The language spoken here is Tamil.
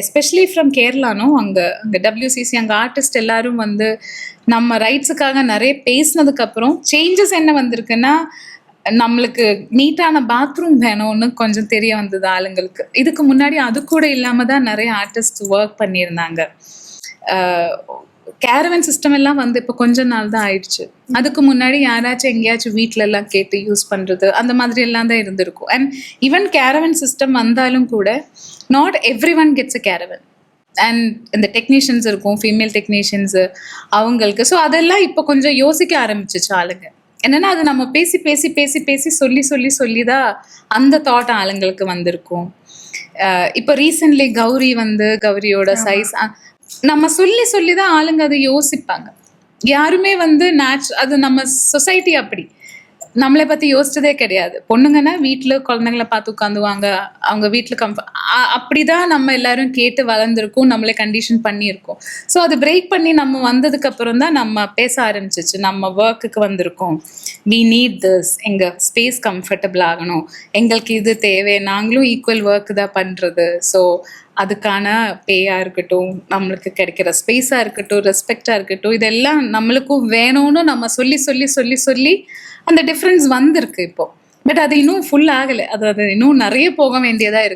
எஸ்பெஷலி ஃப்ரம் கேரளானோ அங்கே டபிள்யூசிசி அங்கே ஆர்டிஸ்ட் எல்லாரும் வந்து நம்ம ரைட்ஸுக்காக நிறைய பேசினதுக்கு அப்புறம் சேஞ்சஸ் என்ன வந்திருக்குன்னா, நம்மளுக்கு நீட்டான பாத்ரூம் வேணும்னு கொஞ்சம் தெரிய வந்தது ஆளுங்களுக்கு. இதுக்கு முன்னாடி அது கூட இல்லாம தான் நிறைய ஆர்டிஸ்ட் ஒர்க் பண்ணியிருந்தாங்க. கேரவன் சிஸ்டம் எல்லாம் வந்து இப்போ கொஞ்ச நாள் தான் ஆயிடுச்சு. அதுக்கு முன்னாடி யாராச்சும் எங்கேயாச்சும் வீட்டில எல்லாம் கேட்டு யூஸ் பண்றது அந்த மாதிரி எல்லாம் தான் இருந்திருக்கும். அண்ட் ஈவன் கேரவன் சிஸ்டம் வந்தாலும் கூட not every one gets a caravan. And இந்த டெக்னீஷியன்ஸ் இருக்கும், ஃபீமேல் டெக்னீஷியன்ஸ் அவங்களுக்கு. ஸோ அதெல்லாம் இப்போ கொஞ்சம் யோசிக்க ஆரம்பிச்சிச்சு ஆளுங்க. என்னன்னா அது நம்ம பேசி பேசி பேசி பேசி சொல்லி சொல்லி சொல்லி தான் அந்த தாட் ஆளுங்களுக்கு வந்திருக்கும். இப்போ ரீசென்ட்லி கௌரியோட சைஸ் நம்ம சொல்லி சொல்லி தான் ஆளுங்க அதை யோசிப்பாங்க. யாருமே வந்து அது நம்ம சொசைட்டி அப்படி நம்மளை பத்தி யோசிச்சதே கிடையாது. பொண்ணுங்கன்னா வீட்டுல குழந்தைங்களை பார்த்து உட்காந்துவாங்க, அவங்க வீட்டுல அப்படிதான் நம்ம எல்லாரும் கேட்டு வளர்ந்துருக்கோம், நம்மளே கண்டிஷன் பண்ணியிருக்கோம். ஸோ அது பிரேக் பண்ணி நம்ம வந்ததுக்கு அப்புறம் தான் நம்ம பேச ஆரம்பிச்சிச்சு. நம்ம ஒர்க்குக்கு வந்திருக்கோம், வி நீட் திஸ், எங்க ஸ்பேஸ் கம்ஃபர்டபுள் ஆகணும், எங்களுக்கு இது தேவை, நாங்களும் ஈக்குவல் ஒர்க் தான் பண்றது. ஸோ அதுக்கான பேயா இருக்கட்டும், நம்மளுக்கு கிடைக்கிற ஸ்பேஸா இருக்கட்டும், ரெஸ்பெக்டா இருக்கட்டும், இதெல்லாம் நம்மளுக்கும் வேணும்னு நம்ம சொல்லி சொல்லி சொல்லி சொல்லி அந்த டிஃப்ரென்ஸ் வந்திருக்கு இப்போ. பட் அது இன்னும் ஃபுல் ஆகலை. அது இன்னும் நிறைய போக வேண்டியதா இருக்கு.